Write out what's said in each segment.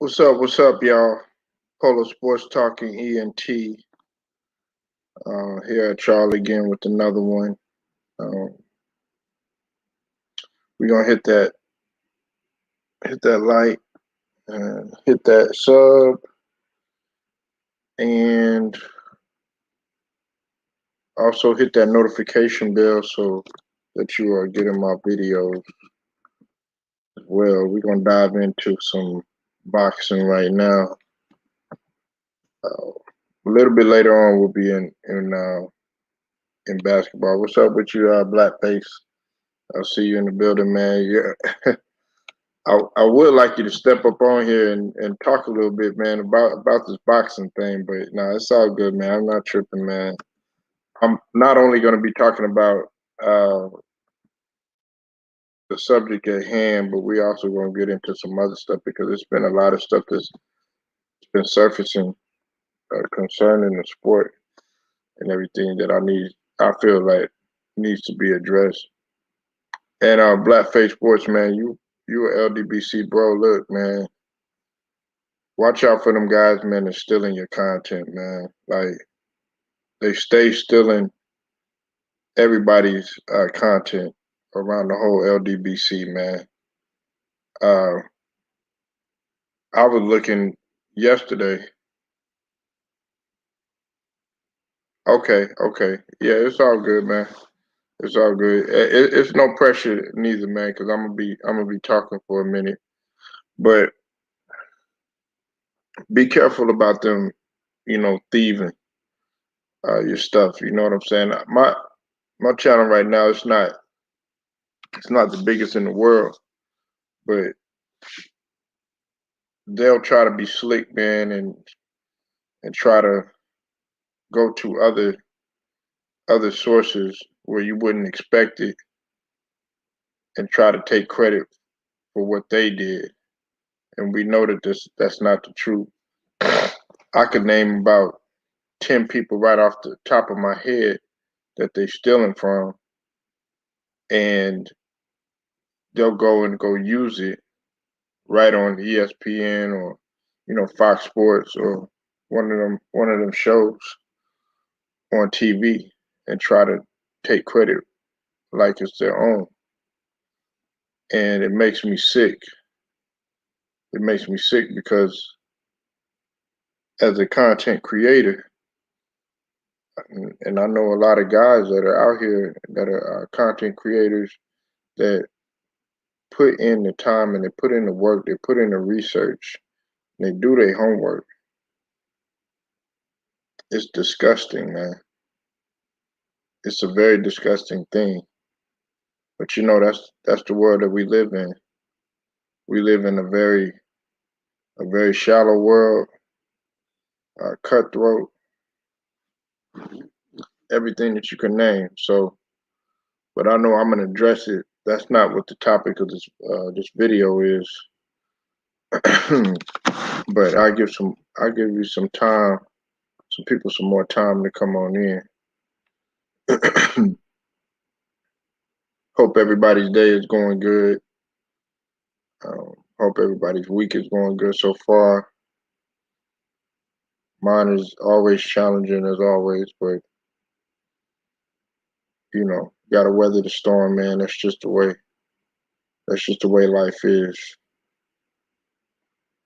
What's up, y'all? Polo Sports Talking ENT here at Charlo again with another one. Um, we're gonna hit that like, and hit that sub, and also hit that notification bell so that you are getting my videos as well. We're gonna dive into some boxing right now. A little bit later on, we'll be in basketball. What's up with you, Blackface? I'll see you in the building, man. Yeah. I would like you to step up on here and talk a little bit, man, about this boxing thing. But no, it's all good, man. I'm not tripping, man. I'm not only going to be talking about uh, the subject at hand, but we also going to get into some other stuff because there's been a lot of stuff that's been surfacing concerning the sport and everything that I feel like needs to be addressed. And Blackface Sports, man, you a LDBC bro. Look, man, watch out for them guys, man, that's stealing your content, man. Like they stay stealing everybody's content around the whole LDBC, man. Uh, I was looking yesterday. Okay, yeah, it's all good, man. It's all good. It's no pressure neither, man, because I'm gonna be talking for a minute. But be careful about them, thieving your stuff. You know what I'm saying? My channel right now, it's not the biggest in the world, but they'll try to be slick, man, and try to go to other sources where you wouldn't expect it and try to take credit for what they did. And we know that that's not the truth. I could name about 10 people right off the top of my head that they stealing from, and they'll go use it right on ESPN or Fox Sports or one of them shows on TV and try to take credit like it's their own. And it makes me sick. It makes me sick because as a content creator, and I know a lot of guys that are out here that are content creators that put in the time and they put in the work, they put in the research, and they do their homework. It's disgusting, man. It's a very disgusting thing. But that's the world that we live in. We live in a very shallow world, cutthroat, everything that you can name. So, but I know I'm gonna address it. That's not what the topic of this video is. But I give you some time, some people some more time to come on in. Hope everybody's day is going good. Hope everybody's week is going good so far. Mine is always challenging as always, but gotta weather the storm, man. That's just the way. That's just the way life is.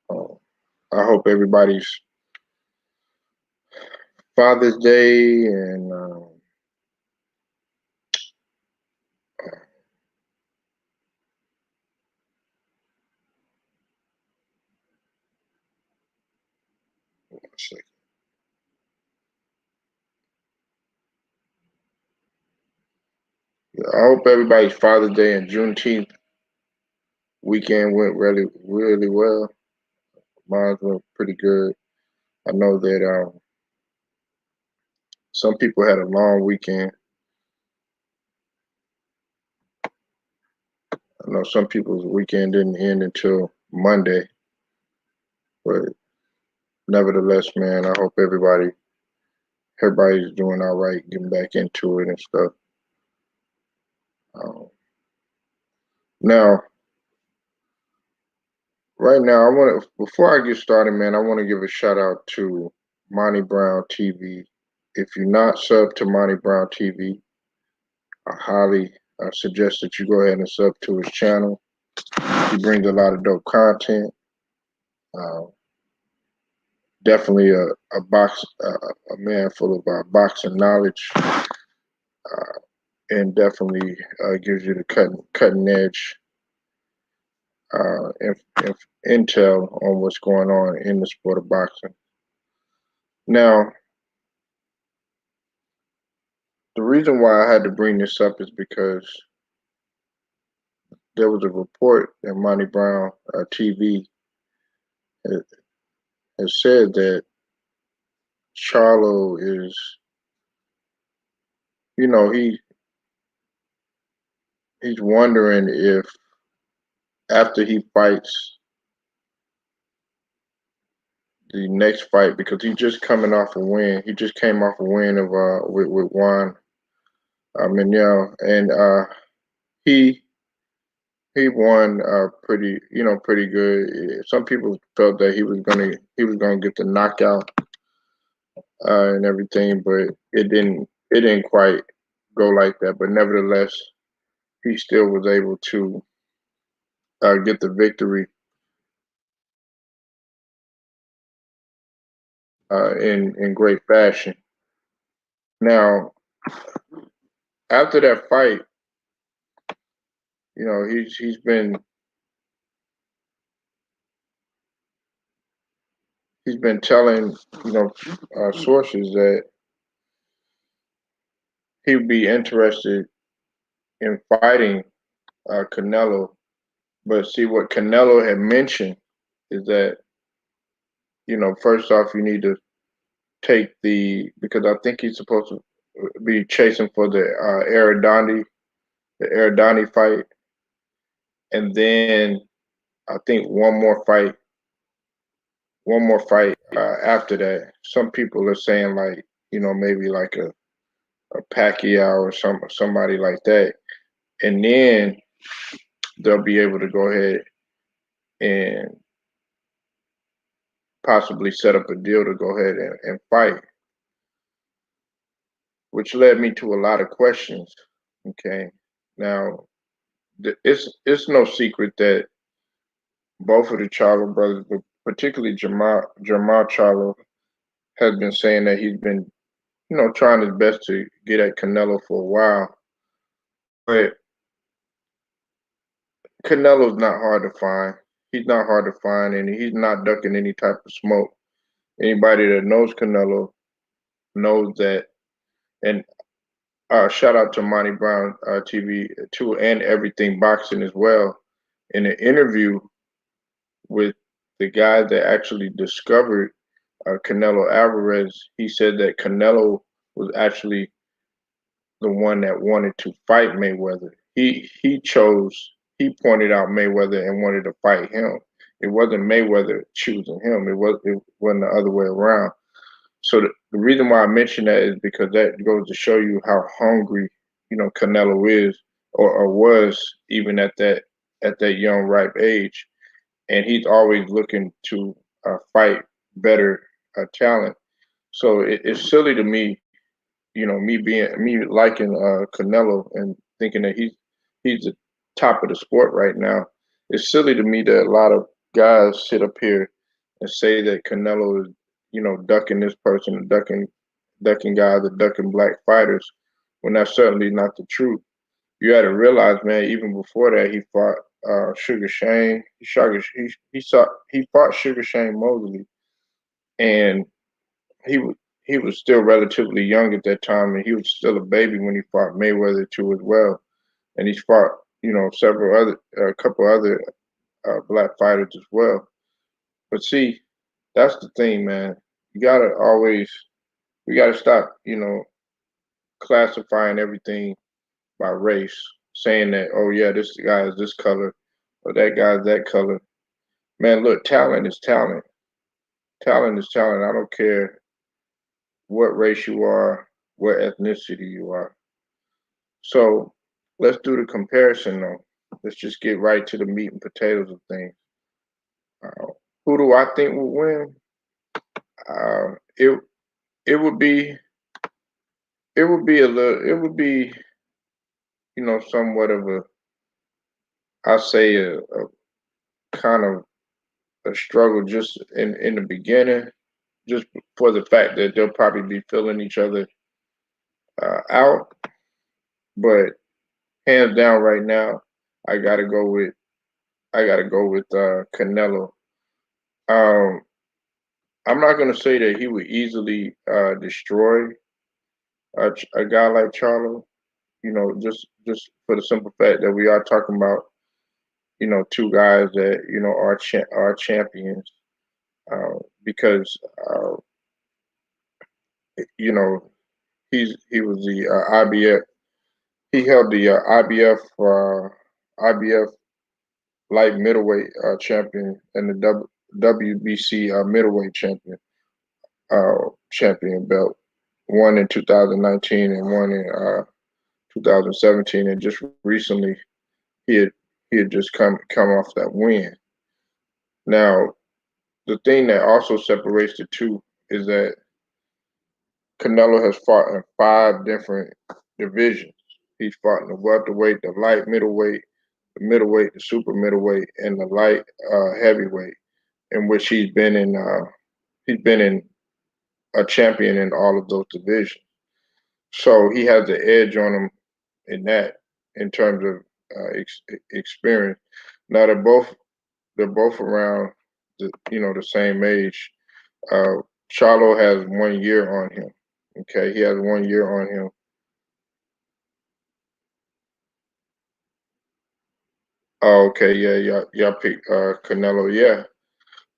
Uh, I hope everybody's Father's Day and I hope everybody's Father's Day and Juneteenth weekend went really, really well. Mine went pretty good. I know that some people had a long weekend. I know some people's weekend didn't end until Monday, but nevertheless, man, I hope everybody's doing all right, getting back into it and stuff. Um, Now, right now, I want to before I get started, man. I want to give a shout out to Monty Brown TV. If you're not sub to Monty Brown TV, I highly suggest that you go ahead and sub to his channel. He brings a lot of dope content. Uh, Definitely a man full of boxing knowledge, and definitely gives you the cutting edge intel on what's going on in the sport of boxing. Now, the reason why I had to bring this up is because there was a report that Monty Brown TV has said that Charlo is, you know, he's wondering if after he fights the next fight, because he's just coming off a win. He just came off a win of with Juan Manuel, and he he won pretty good. Some people felt that he was gonna get the knockout and everything, but it didn't quite go like that. But nevertheless, he still was able to get the victory in great fashion. Now, after that fight, he's been telling sources that he would be interested in fighting Canelo. But see, what Canelo had mentioned is that first off, you need to take because I think he's supposed to be chasing for the Aradani fight, and then I think one more fight after that. Some people are saying like maybe like a Pacquiao or somebody like that, and then they'll be able to go ahead and possibly set up a deal to go ahead and fight, which led me to a lot of questions. Okay, now it's no secret that both of the Charlo brothers, but particularly Jermall Charlo, has been saying that he's been trying his best to get at Canelo for a while, but Canelo's not hard to find. He's not hard to find, and he's not ducking any type of smoke. Anybody that knows Canelo knows that. And shout out to Monty Brown TV too, and Everything Boxing as well. In an interview with the guy that actually discovered Canelo Alvarez, he said that Canelo was actually the one that wanted to fight Mayweather. He pointed out Mayweather and wanted to fight him. It wasn't Mayweather choosing him. It wasn't the other way around. So the reason why I mention that is because that goes to show you how hungry Canelo is or was even at that young ripe age, and he's always looking to fight better talent. So it's silly to me, me liking Canelo and thinking that he's the top of the sport right now. It's silly to me that a lot of guys sit up here and say that Canelo is, ducking this person, and ducking guys, or ducking black fighters, when that's certainly not the truth. You got to realize, man, even before that, he fought Sugar Shane. He fought Sugar Shane Mosley, and he was still relatively young at that time, and he was still a baby when he fought Mayweather too as well. And he's fought, a couple other black fighters as well. But see, that's the thing, man. We gotta stop, classifying everything by race, saying that, oh yeah, this guy is this color, or that guy is that color. Man, look, talent is talent. Talent is talent. I don't care what race you are, what ethnicity you are. So let's do the comparison though. Let's just get right to the meat and potatoes of things. Uh, who do I think will win? Uh, it it would be it would be somewhat of a, I say, a kind of a struggle just in the beginning, just for the fact that they'll probably be filling each other out. But hands down, right now, I gotta go with Canelo. Um, I'm not gonna say that he would easily destroy a guy like Charlo. Just for the simple fact that we are talking about two guys that are champions. Because you know he was the IBF. He held the IBF light middleweight champion and the WBC middleweight champion belt. One in 2019 and one in 2017, and just recently he had he had just come off that win. Now, the thing that also separates the two is that Canelo has fought in 5 different divisions. He's fought in the welterweight, the light middleweight, the middleweight, the super middleweight, and the light heavyweight, in which he's been in a champion in all of those divisions. So he has the edge on him in that, in terms of experience. Now they're both around the same age. Uh, Charlo has 1 year on him. Okay, he has 1 year on him. Oh, okay, yeah, y'all pick Canelo. Yeah,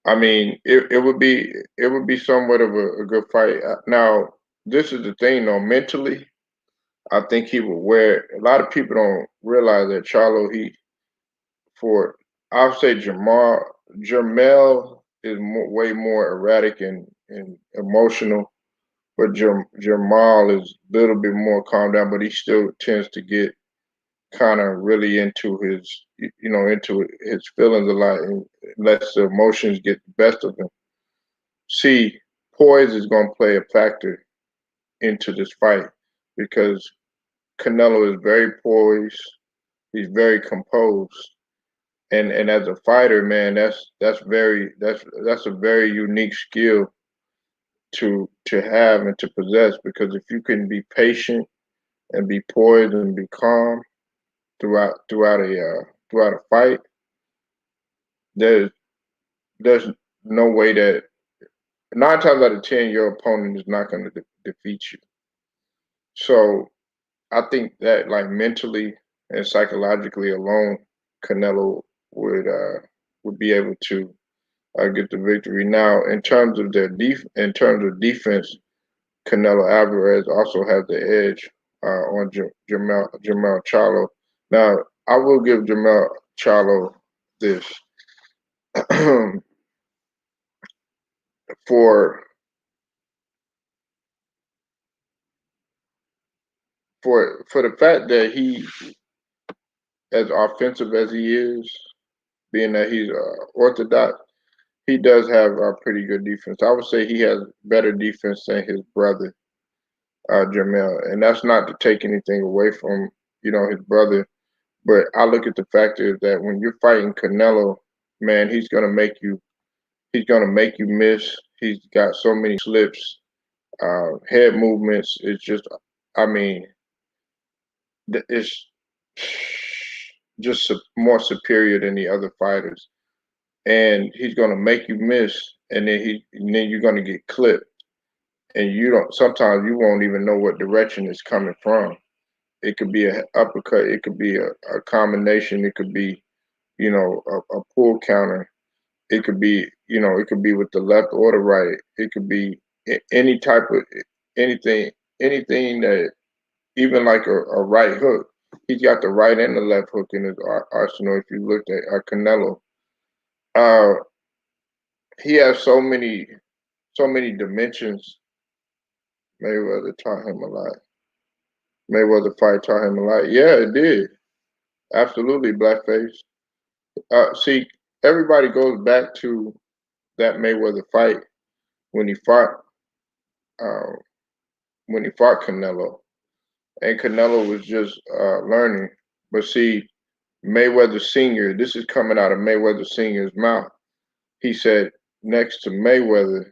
I mean it would be somewhat of a good fight. Now this is the thing though, mentally, I think he would wear. A lot of people don't realize that Charlo, for I'll say Jermall is way more erratic and emotional, but Jermall is a little bit more calm down, but he still tends to get kind of really into into his feelings a lot, and lets the emotions get the best of him. See, poise is going to play a factor into this fight because Canelo is very poised. He's very composed, and as a fighter, man, that's a very unique skill to have and to possess, because if you can be patient and be poised and be calm throughout a fight, there's there's no way that 9 times out of 10 your opponent is not going to defeat you. So I think that, like, mentally and psychologically alone, Canelo would be able to get the victory. Now, in terms of defense, Canelo Alvarez also has the edge on Jermall Charlo. Now, I will give Jermall Charlo this. for for the fact that he, as offensive as he is, being that he's orthodox, he does have a pretty good defense. I would say he has better defense than his brother Jermall, and that's not to take anything away from his brother. But I look at the fact is that when you're fighting Canelo, man, he's gonna make you miss. He's got so many slips, head movements. It's just, I mean, it's just more superior than the other fighters, and he's gonna make you miss, and then you're gonna get clipped, and you don't. Sometimes you won't even know what direction it's coming from. It could be an uppercut. It could be a combination. It could be a pull counter. It could be with the left or the right. It could be any type of anything, anything that, even like a right hook. He's got the right and the left hook in his arsenal. If you looked at Canelo, uh, he has so many dimensions. Mayweather taught him a lot. Mayweather fight taught him a lot. Yeah, it did. Absolutely, blackface. See, everybody goes back to that Mayweather fight when he fought uh, when he fought Canelo, and Canelo was just learning. But see, Mayweather Senior, this is coming out of Mayweather Senior's mouth. He said next to Mayweather,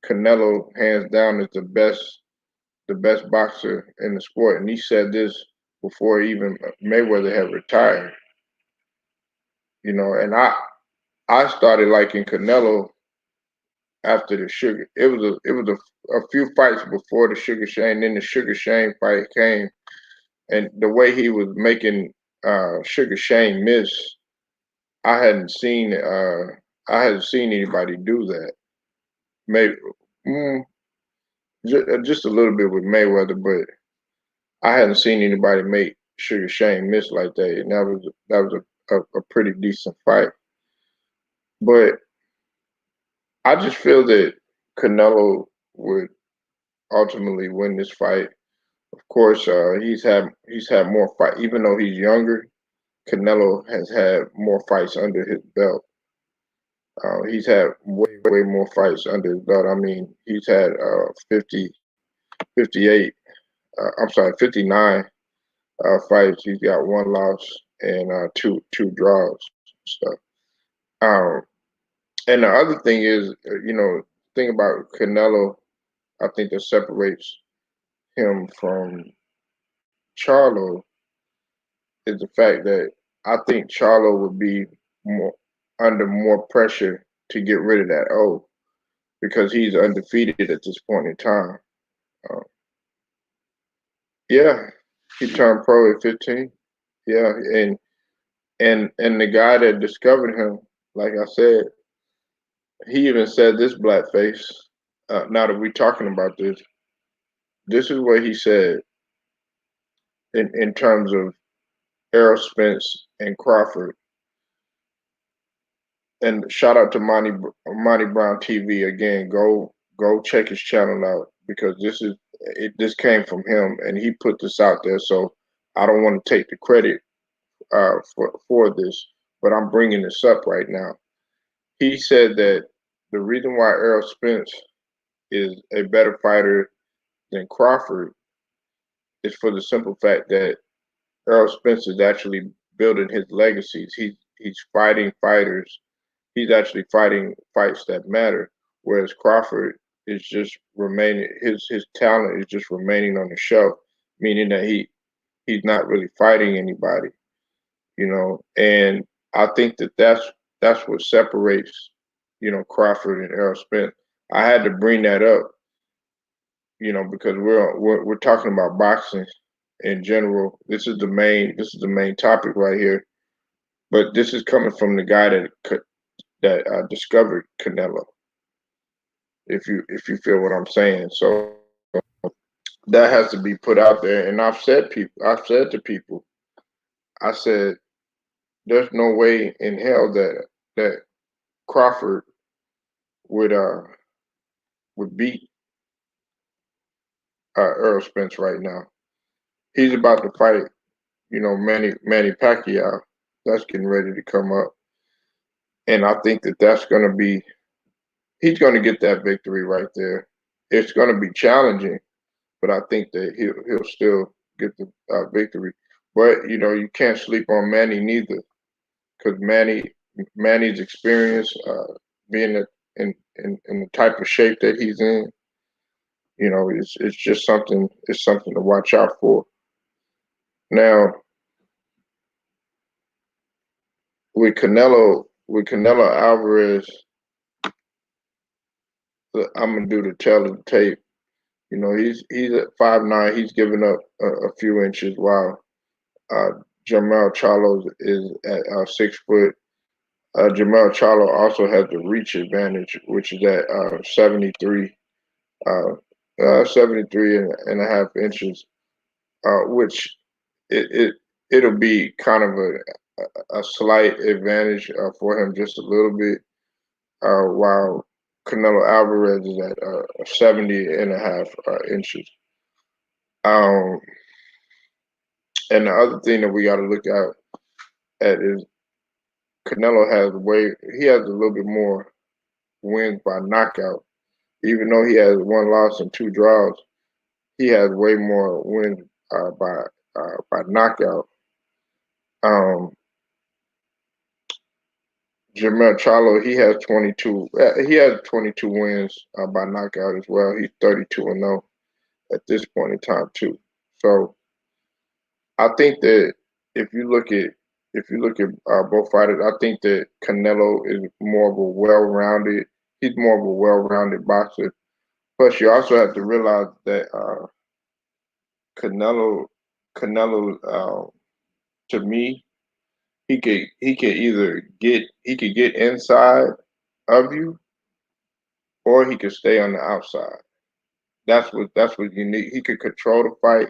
Canelo hands down is the best boxer in the sport, and he said this before even Mayweather had retired. You know, and I started liking Canelo after the Sugar. It was a few fights before the Sugar Shane. Then the Sugar Shane fight came, and the way he was making Sugar Shane miss, I hadn't seen anybody do that. Maybe mm, just a little bit with Mayweather, but I hadn't seen anybody make Sugar Shane miss like that, and that was a pretty decent fight. But I just feel that Canelo would ultimately win this fight. Of course, he's had more fight. Even though he's younger, Canelo has had more fights under his belt. He's had way more fights under his belt. I mean, he's had 50, 58. I'm sorry, 59 fights. He's got one loss and two draws. Stuff. Um, and the other thing is, thing about Canelo, I think that separates him from Charlo is the fact that I think Charlo would be more under more pressure to get rid of that O because he's undefeated at this point in time. Uh, yeah, he turned pro at 15. Yeah, and the guy that discovered him, like I said, he even said this blackface. Now that we're talking about this is what he said in terms of Errol Spence and Crawford. And shout out to Monty Brown TV again. Go check his channel out because this came from him and he put this out there. So I don't want to take the credit for this, but I'm bringing this up right now. He said that the reason why Errol Spence is a better fighter than Crawford is for the simple fact that Errol Spence is actually building his legacies. He's fighting fighters. He's actually fighting fights that matter. Whereas Crawford is just remaining. His talent is just remaining on the shelf, meaning that he's not really fighting anybody. And I think that's what separates Crawford and Errol Spence. I had to bring that up, because we're talking about boxing in general. This is the main topic right here. But this is coming from the guy that discovered Canelo. If you feel what I'm saying, so that has to be put out there. And I've said to people, I said, there's no way in hell that Crawford would beat Earl Spence right now. He's about to fight, Manny Pacquiao. That's getting ready to come up, and I think that's going to be. He's going to get that victory right there. It's going to be challenging, but I think that he'll still get the victory. But you can't sleep on Manny neither, because Manny's experience, being in the type of shape that he's in, it's just something. It's something to watch out for. Now with Canelo Alvarez, I'm gonna do the tell of the tape. He's at 5'9". He's giving up a few inches, while uh, Jermall Charlo is at 6 foot. Jermall Charlo also has the reach advantage, which is at 73, 73 and a half inches, which it'll be kind of a slight advantage for him, just a little bit, while Canelo Alvarez is at 70 and a half inches. Um, and the other thing that we got to look at is Canelo he has a little bit more wins by knockout. Even though he has one loss and two draws, he has way more wins by knockout. Um, Jermall Charlo, he has 22 wins by knockout as well. He's 32-0 at this point in time too. So I think that if you look at both fighters, I think that Canelo is more of a well-rounded. He's more of a well-rounded boxer. Plus, you also have to realize that Canelo, Canelo, to me, he could either get inside of you, or he could stay on the outside. That's what unique. He could control the fight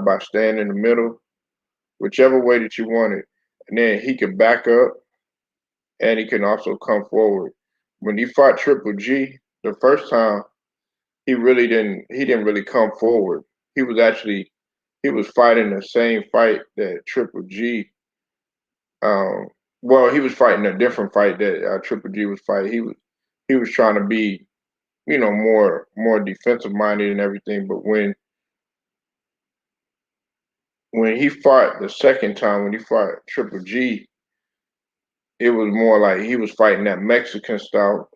by staying in the middle, whichever way that you want it, and then he could back up and he can also come forward. When he fought Triple G the first time, he didn't really come forward. He was actually he was fighting the same fight that Triple G. Um, well, he was fighting a different fight that Triple G was fighting. He was trying to be, more defensive minded and everything. But when he fought the second time, when he fought Triple G, it was more like he was fighting that Mexican style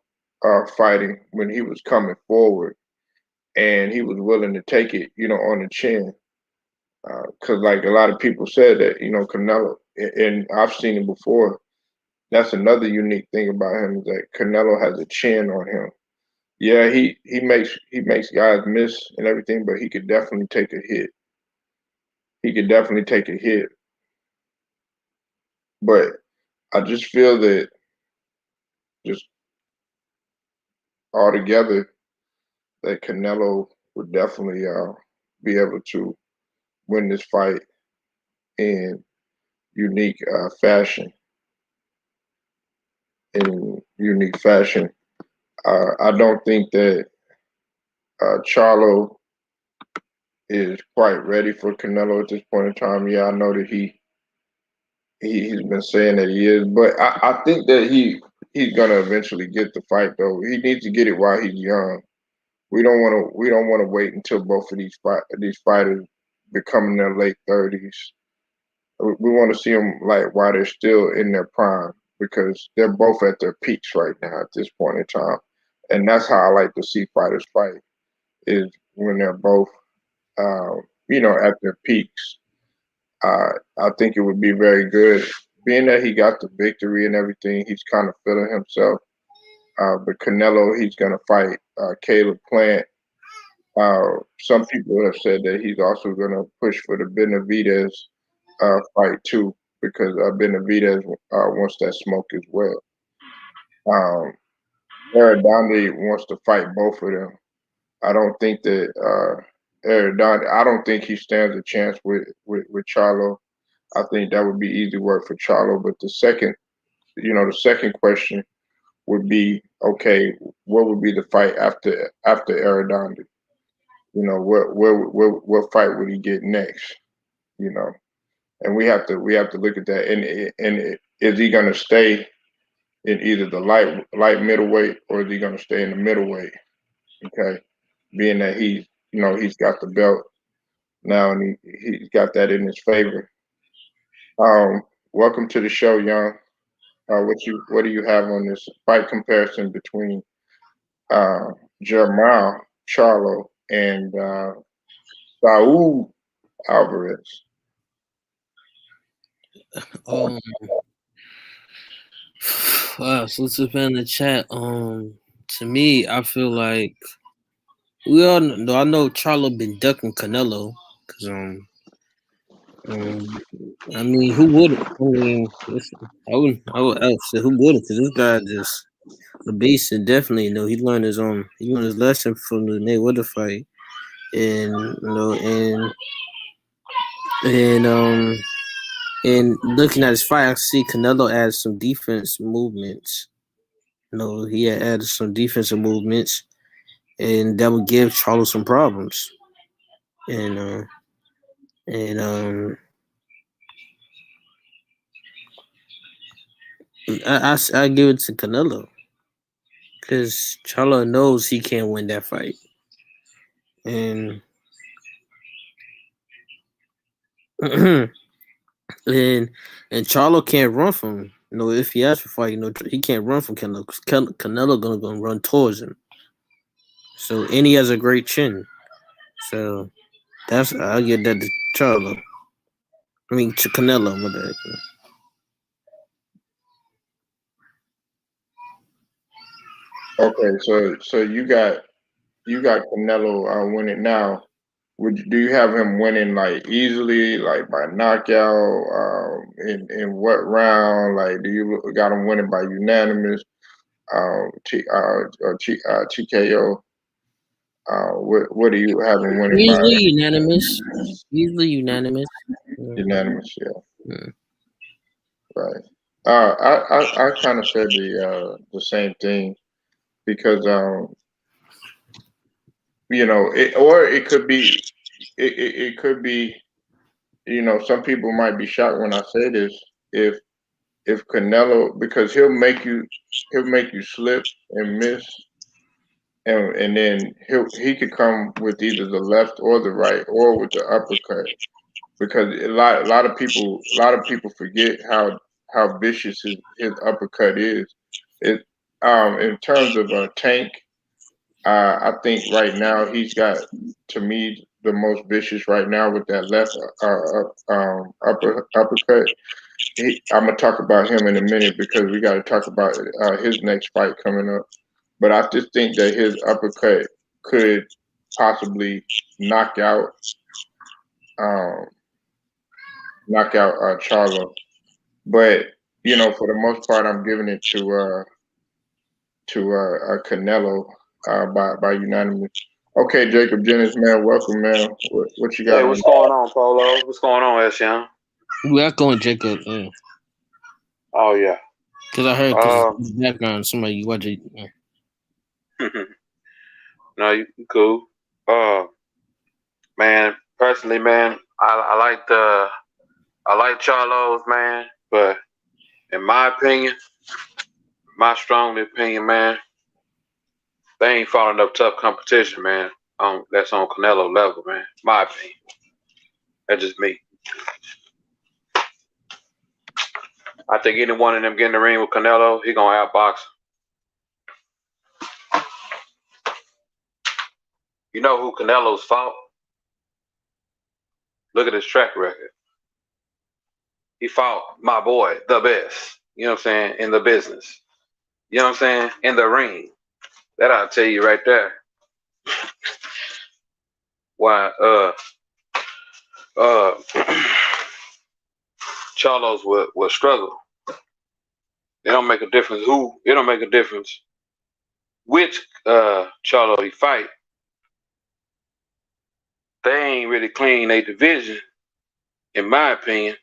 fighting when he was coming forward, and he was willing to take it, on the chin. Because like a lot of people said that, Canelo, and I've seen it before. That's another unique thing about him is that Canelo has a chin on him. Yeah, he makes guys miss and everything, but he could definitely take a hit. He could definitely take a hit. But I just feel that just altogether that Canelo would definitely be able to win this fight in unique fashion. In unique fashion, I don't think that Charlo is quite ready for Canelo at this point in time. Yeah, I know that he's been saying that he is, but I think that he's gonna eventually get the fight though. He needs to get it while he's young. We don't want to wait until both of these fighters become in their late 30s. We want to see them like while they're still in their prime because they're both at their peaks right now at this point in time, and that's how I like to see fighters fight is when they're both at their peaks. I think it would be very good. Being that he got the victory and everything, he's kind of feeling himself. But Canelo, he's going to fight Caleb Plant. Some people have said that he's also going to push for the Benavidez fight too, because Benavidez wants that smoke as well. Um, Aradante wants to fight both of them. I don't think that Aradante. I don't think he stands a chance with Charlo. I think that would be easy work for Charlo. But the second question would be, okay, what would be the fight after Aradante? What fight would he get next? You know, and we have to look at that. And is he going to stay in either the light middleweight or is he going to stay in the middleweight? Okay, being that he's got the belt now and he's got that in his favor. Um, Welcome to the show, Young. What do you have on this fight comparison between uh, Jermall Charlo and Saul Alvarez? Um, so let's put in the chat. To me, I feel like we all know. I know Charlo been ducking Canelo because um, I mean, who would? I mean, listen, I would say who would? Because this guy just a beast, and definitely, he learned his lesson from the Mayweather fight, and and and looking at his fight, I see Canelo add some defense movements. He had added some defensive movements, and that would give Charlo some problems. And and I give it to Canelo because Charlo knows he can't win that fight, and and and Charlo can't run from him. If he asks for fight, he can't run from Canelo. 'Cause Canelo gonna run towards him. So and he has a great chin. So I'll give that to Charlo. I mean to Canelo, my bad. Okay, so you got Canelo winning now. Do you have him winning like easily, like by knockout? In what round? Like, do you got him winning by unanimous? TKO. What do you have him winning by? Easily unanimous. Easily unanimous. Unanimous, yeah, Mm. right. I kind of said the same thing because or it could be it could be some people might be shocked when I say this if Canelo because he'll make you slip and miss and then he could come with either the left or the right or with the uppercut because a lot of people forget how vicious his uppercut is. It in terms of a tank, I think right now he's got to me the most vicious right now with that left uppercut. I'm gonna talk about him in a minute because we got to talk about his next fight coming up. But I just think that his uppercut could possibly knock out um, Charlo. But for the most part, I'm giving it to Canelo by unanimous. Okay, Jacob Jennings, man, welcome, man. What you Hey, got on? what's going on, Polo? What's going on, Eshan? We are going Jacob. Oh yeah. Because I heard because Um, in the background somebody you watch it. no, you cool. Uh, man, personally, man, I like Charlos, man, but in my opinion, my strongly opinion, man, they ain't fought enough tough competition, man. That's on Canelo level, man. My opinion. That's just me. I think any one of them get in the ring with Canelo, he gonna outbox him. You know who Canelo's fought? Look at his track record. He fought my boy, the best. You know what I'm saying? In the business. You know what I'm saying? In the ring. That I'll tell you right there. Why uh Charlos will struggle. It don't make a difference who, it don't make a difference which Charlo he fight. They ain't really clean a division, in my opinion,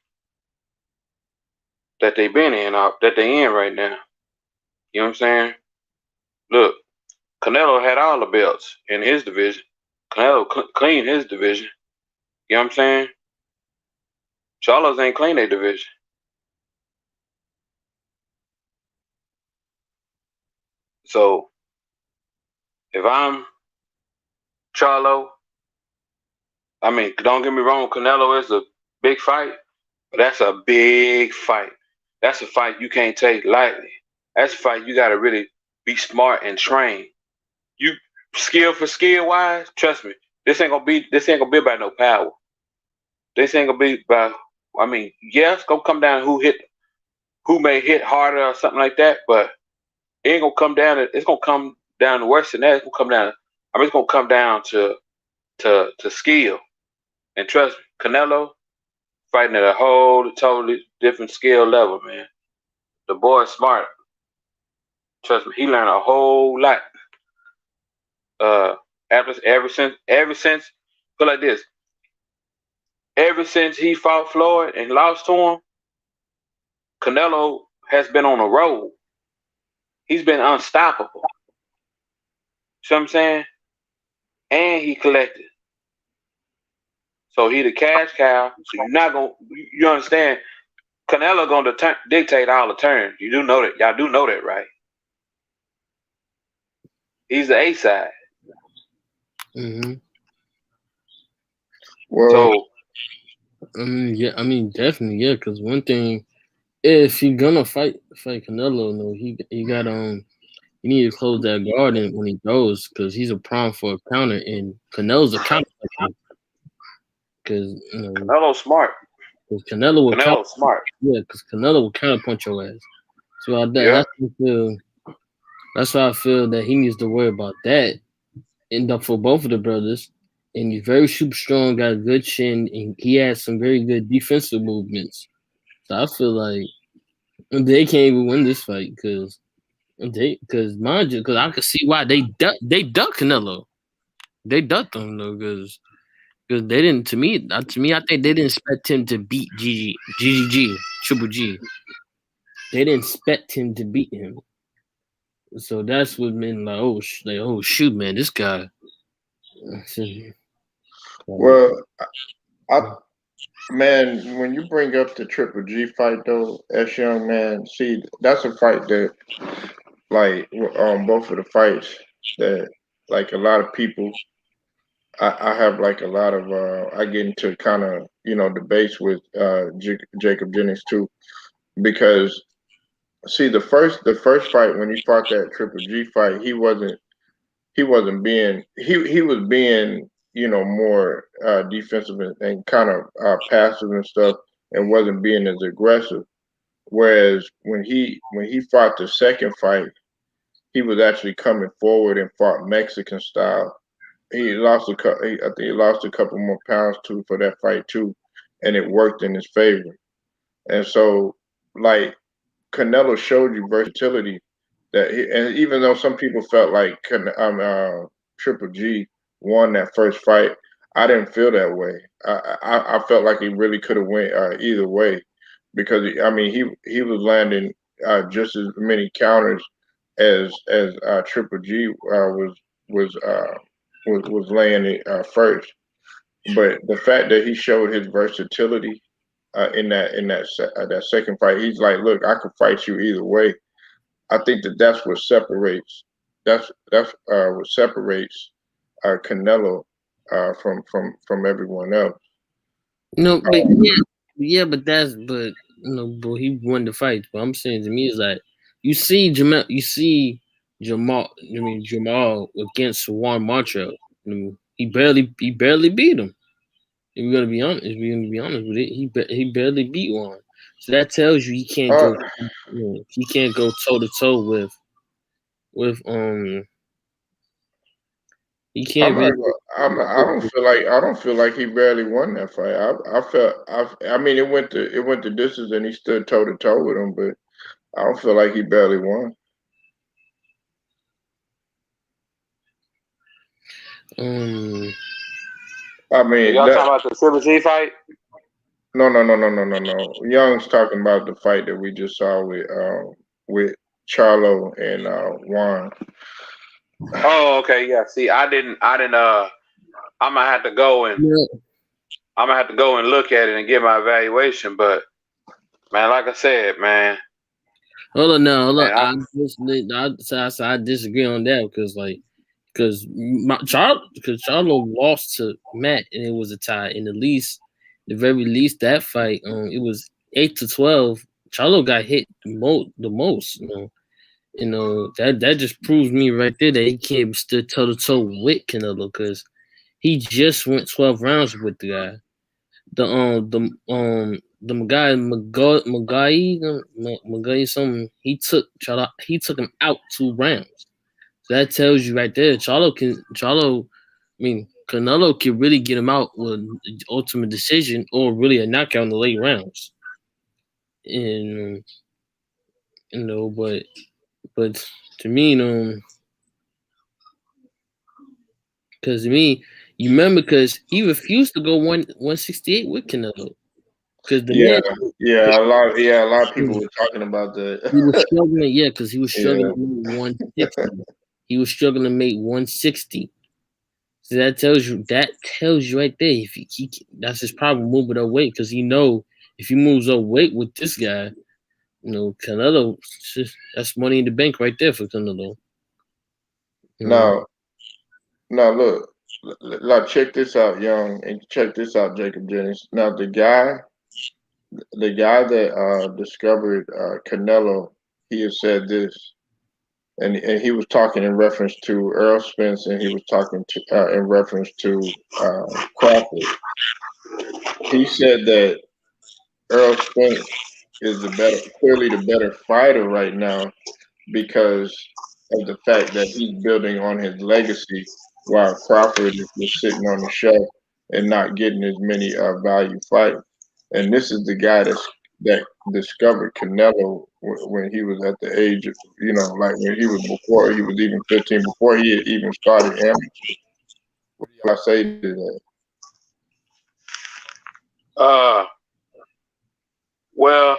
that they been in that they in right now. You know what I'm saying? Look, Canelo had all the belts in his division. Canelo cleaned his division. You know what I'm saying? Charlos ain't clean their division. So if I'm Charlo, I mean, don't get me wrong, Canelo is a big fight, but that's a big fight. That's a fight you can't take lightly. That's a fight you gotta really be smart and train. You skill for skill wise, trust me, this ain't gonna be about no power. This ain't gonna be about I mean, yeah, it's gonna come down to who may hit harder or something like that, but it ain't gonna come down to it's gonna come down to worse than that. It's gonna come down it's gonna come down to skill. And trust me, Canelo fighting at a whole totally different skill level, man. The boy's smart. Trust me, he learned a whole lot. Uh, ever since, put like this, ever since he fought Floyd and lost to him, Canelo has been on a roll. He's been unstoppable. See what I'm saying? And he collected. So he the cash cow. So you're not gonna, you understand? Canelo gonna dictate all the terms. You do know that. Y'all do know that, right? He's the A side. Mm-hmm. Well, So Yeah, I mean, definitely, yeah. Because one thing, if he gonna fight Canelo, no, he got he need to close that guard when he goes because he's a prime for a counter, and Canelo's a counter because Canelo's smart. Canelo will counter, Canelo's smart. yeah, because Canelo will counter punch your ass. So Yeah. that's why I feel that he needs to worry about that. And for both of the brothers, and he's very super strong, got a good chin, and he has some very good defensive movements. So I feel like they can't even win this fight because mind you, because I can see why they ducked Canelo. They ducked him though because they didn't I think they didn't expect him to beat GGG Triple G. They didn't expect him to beat him. So that's what meant like oh shoot man, this guy. well, I man, when you bring up the Triple G fight though, as young man, see that's a fight that like both of the fights that like a lot of people I have like a lot of I get into kind of debates with Jacob Jennings too because see the first fight when he fought that Triple G fight he wasn't being he was being more defensive and kind of passive and stuff and wasn't being as aggressive. Whereas when he fought the second fight, he was actually coming forward and fought Mexican style. He lost I think he lost a couple more pounds too for that fight too, and it worked in his favor. And so, like Canelo showed you versatility and even though some people felt like Triple G won that first fight, I didn't feel that way. I felt like he really could have went either way because I mean he was landing just as many counters as Triple G was was laying it first. But the fact that he showed his versatility that second fight, he's like, look, I could fight you either way. I think that's what separates. What separates Canelo from everyone else. No, but but he won the fight. What I'm saying to me is like you see Jermall. I mean Jermall against Juan Martel. He barely beat him. If we're gonna be honest with it, he barely beat Juan. So that tells you Uh, he can't go toe to toe with he I'm can't not. really. I don't feel like he barely won that fight. I mean, it went to distance, and he stood toe to toe with him, but I don't feel like he barely won. Um, I mean, y'all talking about the Triple G fight? no. Young's talking about the fight that we just saw with Charlo and Juan. Oh, okay, yeah. See, I didn't. I'm gonna have to go and yeah. I'm gonna have to go and look at it and get my evaluation. But man, like I said, man, Hold on now, hold on. man, I disagree on that because Charlo lost to Matt and it was a tie. And the very least that fight, it was 8-12. Charlo got hit the most. That just proves me right there that he can't stood toe to toe with Canelo because he just went 12 rounds with the guy. The guy Magai something he took him out 2 rounds. So that tells you right there Canelo can really get him out with ultimate decision or really a knockout in the late rounds. And but to me, because to me, you remember because he refused to go 168 with Canelo. Because the Yeah, man, a lot of people were talking about he was that. struggling, yeah, because he was Yeah. struggling to make 160. He was struggling to make 160. So that tells you right there. If that's his problem, moving away because he know if he moves up weight with this guy, Canelo, that's money in the bank right there for Canelo. Now, now look, like check this out, Young, and check this out, Jacob Jennings. Now, the guy that discovered Canelo, he has said this, and he was talking in reference to Earl Spence, and he was talking to in reference to Crawford. He said that Earl Spence is clearly the better fighter right now because of the fact that he's building on his legacy, while Crawford is just sitting on the shelf and not getting as many value fights. And this is the guy that discovered Canelo when he was at the age of, like when he was before he was even 15, before he had even started amateur. What do y'all say to that? Well,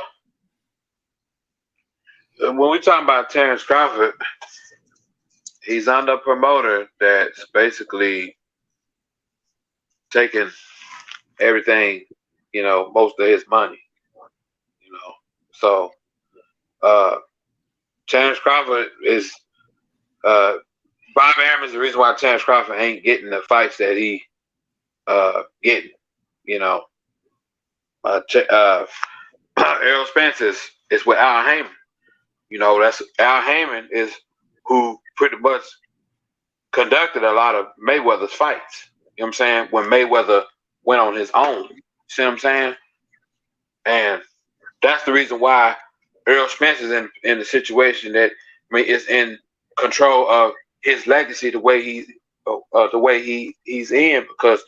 when we talk about Terrence Crawford, he's under a promoter that's basically taking everything, most of his money, So, Terrence Crawford is, Bob Arum is the reason why Terrence Crawford ain't getting the fights that he getting, Errol Spence is with Al Heyman. That's Al Heyman is who pretty much conducted a lot of Mayweather's fights. You know what I'm saying? When Mayweather went on his own. See what I'm saying? And that's the reason why Errol Spence is in the situation that is in control of his legacy the way he's in, because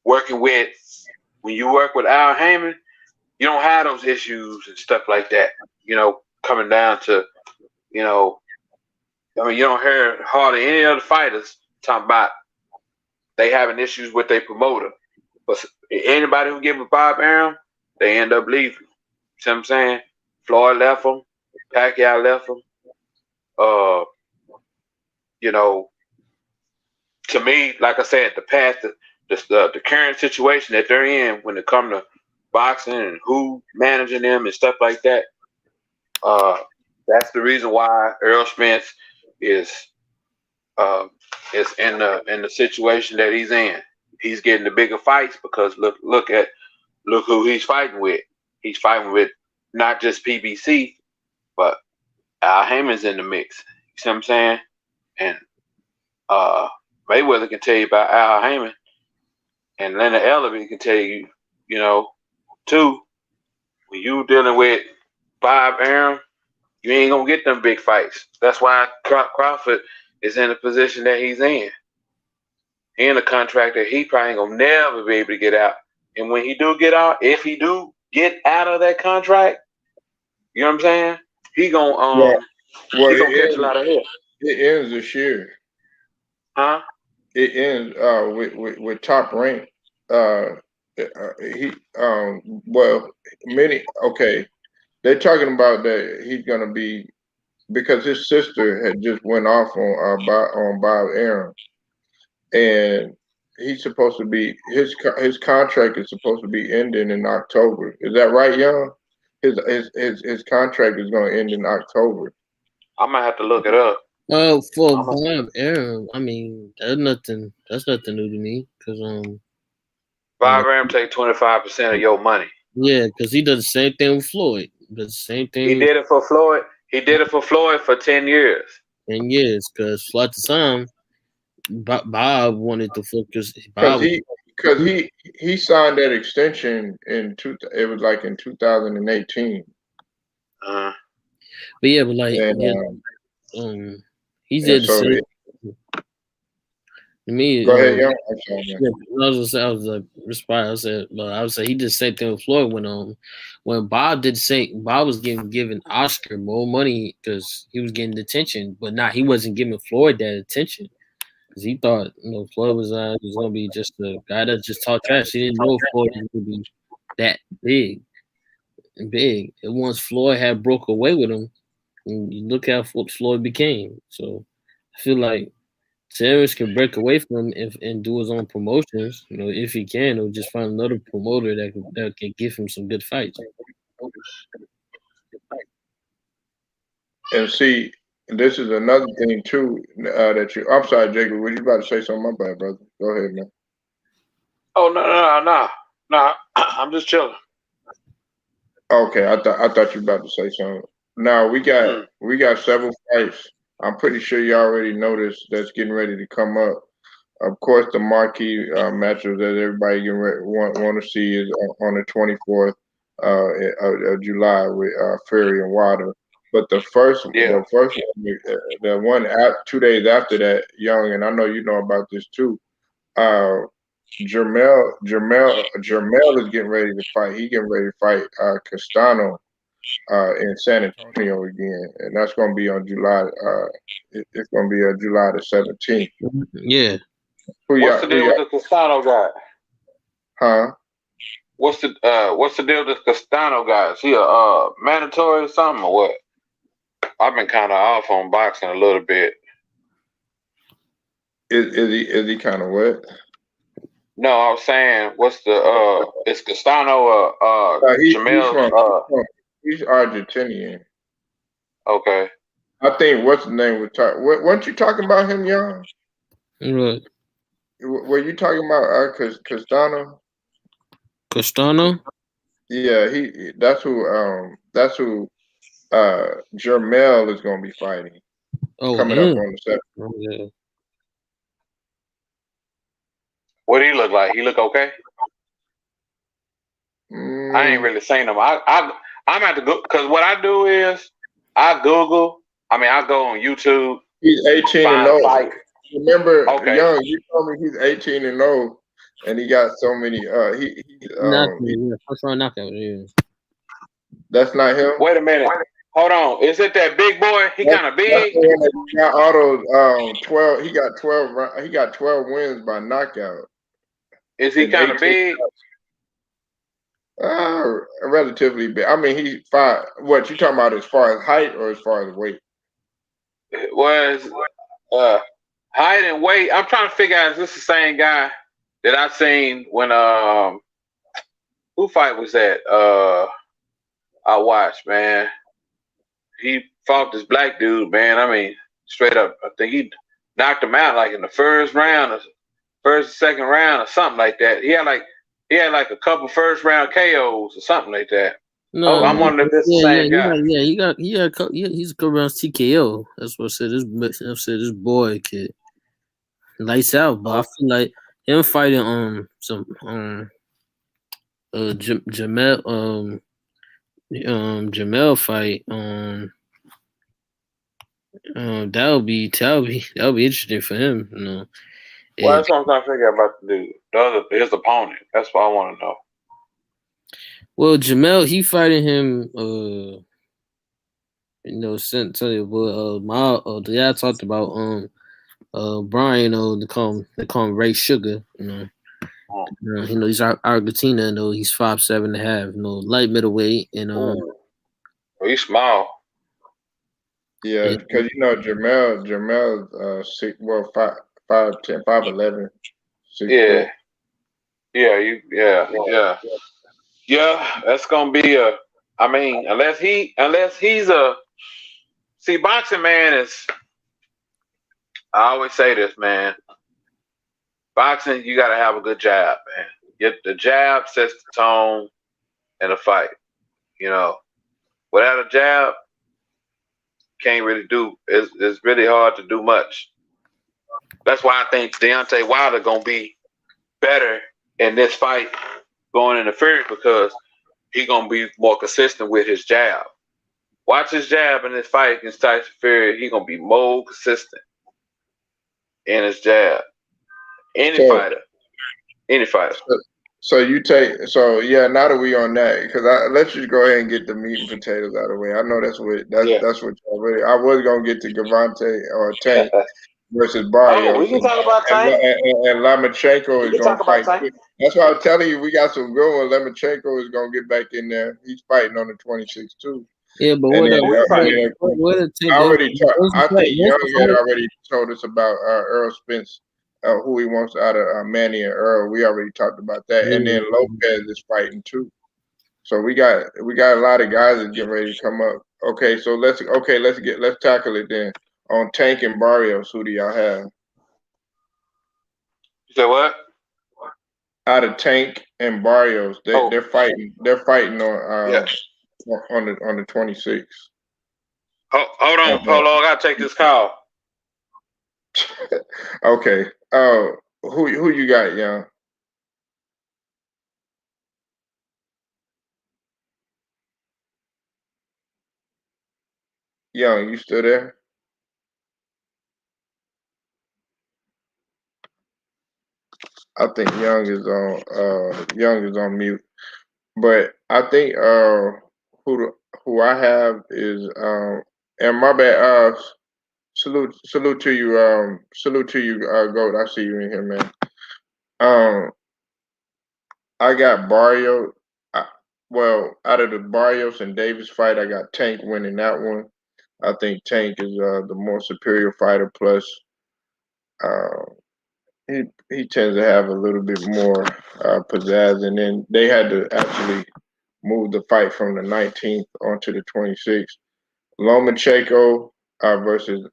when you work with Al Heyman, you don't have those issues and stuff like that. Coming down to, you don't hear hardly any other fighters talking about they having issues with their promoter. But anybody who get with Bob Arum, they end up leaving. See what I'm saying? Floyd left him. Pacquiao left him. To me, like I said, the past, the current situation that they're in when it comes to boxing and who managing them and stuff like that, that's the reason why Earl Spence is in the situation that he's in. He's getting the bigger fights because look who he's fighting with. He's fighting with not just PBC, but Al Heyman's in the mix. You see what I'm saying? And Mayweather can tell you about Al Heyman, and Leonard Ellerby can tell you, too. When you dealing with Bob Arum, you ain't gonna get them big fights. That's why Crawford is in the position that he's in. He in a contract that he probably ain't gonna never be able to get out. And when he do get out, if he do get out of that contract, you know what I'm saying? He gonna catch a lot of hell. It ends this year. Huh? It ends with Top Rank. They're talking about that he's gonna be, because his sister had just went off on Bob Arum, and he's supposed to be his contract is supposed to be ending in October. Is that right, Young? His contract is going to end in October. I might have to look it up. For Bob Arum, I mean that's nothing new to me, because Bob Arum take 25% of your money. Yeah, because he does the same thing with Floyd. Does the same thing. He did it for Floyd. He did it for Floyd for 10 years. 10 years, because at the time, Bob wanted to focus. Because he signed that extension it was like in 2018. But yeah, but like, he did the same. To me, go ahead, Young. I would say he did the same thing with Floyd when Bob did the same. Bob was giving Oscar more money because he was getting attention, but he wasn't giving Floyd that attention because he thought Floyd was going to be just a guy that just talked trash. He didn't know Floyd was going to be that big. And once Floyd had broke away with him, and you look how Floyd became. So I feel like Terrence can break away from him and do his own promotions. If he can, or just find another promoter that can give him some good fights. And see, this is another thing too that you. I'm sorry, Jacob. Were you about to say something? My bad, brother. Go ahead, man. Oh no. I'm just chilling. Okay, I thought you were about to say something. Now we got several fights. I'm pretty sure you already noticed that's getting ready to come up. Of course, the marquee matches that everybody want to see is on the 24th of July with Fury and Wilder. But the first Yeah. the one 2 days after that, Young, and I know you know about this too. Jermall is getting ready to fight. He getting ready to fight Castano in San Antonio again, and that's going to be on July. It's going to be July the 17th. Yeah. What's the deal with the Castano guy? Huh? What's the deal with the Castano guy? Is he a mandatory or something or what? I've been kind of off on boxing a little bit. Is he kind of what? No, I was saying, what's the is Castano Jermall? He's Argentinian. Okay. I think what's the name was talking. Weren't you talking about him, Young? What? Were you talking about Castano? Castano? Yeah, that's who Jermall is going to be fighting. Oh, coming up on the 7th. Oh, yeah. What do he look like? He look okay? I ain't really seen him. I'm at the go because what I do is I Google. I mean, I go on YouTube. He's 18-0. Remember, Young, you told me he's 18-0, and he got so many. First round knockout. Yeah. That's not him. Wait a minute. Hold on. Is it that big boy? He kind of big. He got auto 12. He got 12. He got 12 wins by knockout. Is he kind of big? Relatively big. I mean, he's fine. What you talking about as far as height or as far as weight? It was height and weight. I'm trying to figure out is this the same guy that I seen when who fight was that? I watched, man. He fought this black dude, man. I mean, straight up. I think he knocked him out like in the first round or second round or something like that. He had like a couple first round KOs or something like that. No, I'm wondering if this is the same guy. He's a couple rounds TKO. That's what I said. This boy kid lights out, but I feel like him fighting Jermall fight that'll be interesting for him. Well, that's what I'm trying to figure out about the dude, his opponent. That's what I want to know. Well, Jermall, he fighting him. Since tell you, but the guy I talked about Brian. They call him Ray Sugar. He's Argentina. He's 5'7.5". Light middleweight, and he's small. Yeah, because Jermall 5'10", 5'11". Yeah. That's gonna be I mean, unless he's see, boxing, man, is. I always say this, man. Boxing, you gotta have a good jab, man. The jab sets the tone in a fight. Without a jab, can't really do. It's really hard to do much. That's why I think Deontay Wilder gonna be better in this fight going into Fury because he gonna be more consistent with his jab. Watch his jab in this fight against Tyson Fury. He gonna be more consistent in his jab. Any fighter. So now that we on that, because let's just go ahead and get the meat and potatoes out of the way. I know that's what y'all really. I was gonna get to Gervonta or Tank versus Barrios. We can talk about Tank. And Lomachenko is gonna fight. That's why I'm telling you, we got some good ones. Lomachenko is gonna get back in there. He's fighting on the 26th too. Yeah, but And what then, a Who he and fight? then what a take I once already, I think once Young the had fight. already told us about Earl Spence, who he wants out of Manny and Earl. We already talked about that. And then Yeah. Lopez is fighting too. So we got a lot of guys that getting ready to come up. Okay, so let's tackle it then. On Tank and Barrios, who do y'all have? You said what? Out of Tank and Barrios, Oh, they're fighting. They're fighting yeah. on the 26th. Hold on, Polo. I gotta take this call. Okay. Who you got, Young? Young, you still there? I think Young is on mute. But I think who I have is and my bad salute to you Goat. I see you in here, man. Um I got Barrio. I, well, out of the Barrios and Davis fight, I got Tank winning that one. I think Tank is the more superior fighter. Plus, uh, he tends to have a little bit more pizzazz. And then they had to actually move the fight from the 19th onto the 26th. Lomachenko versus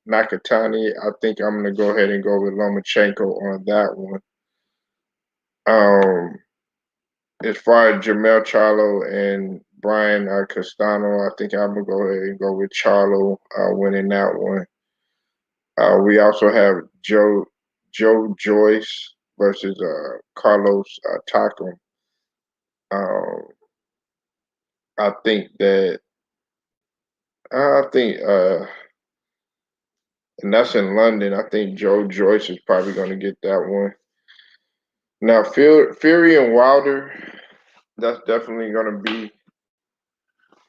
Nakatani. I think I'm gonna go ahead and go with Lomachenko on that one. Um, as far as Jermall Charlo and Brian Castano, I think I'm gonna go ahead and go with Charlo winning that one. We also have Joe Joyce versus Carlos Takam. Um, I think that I think and that's in London. I think Joe Joyce is probably going to get that one. Now, Fury and Wilder, that's definitely going to be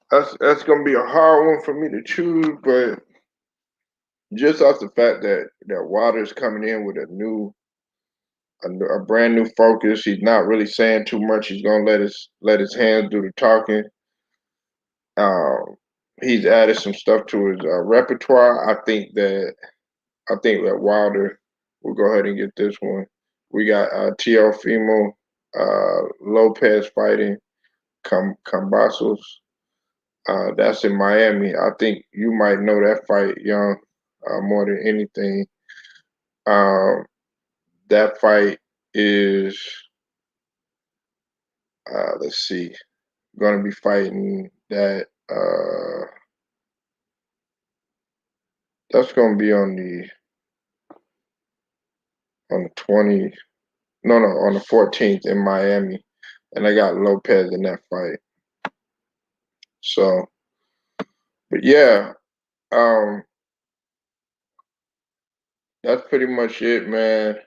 that's going to be a hard one for me to choose, but just off the fact that Wilder's coming in with a brand new focus, he's not really saying too much. He's going to let his hands do the talking. Um, he's added some stuff to his repertoire. I think that Wilder will go ahead and get this one. We got Teofimo Lopez fighting Cambasos. That's in Miami. I think you might know that fight, Young, more than anything. Um, that fight is, let's see, going to be fighting that. That's going to be on the 20. No, on the 14th in Miami, and I got Lopez in that fight. So, but yeah, um, that's pretty much it, man.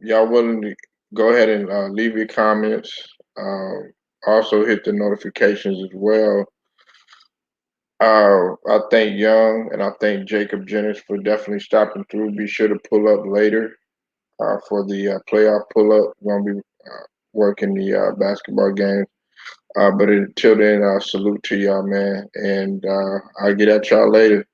Y'all willing to go ahead and leave your comments. Also hit the notifications as well. I thank Young and I thank Jacob Jennings for definitely stopping through. Be sure to pull up later for the playoff pull up. We're gonna be working the basketball game. But until then, salute to y'all, man, and I'll get at y'all later.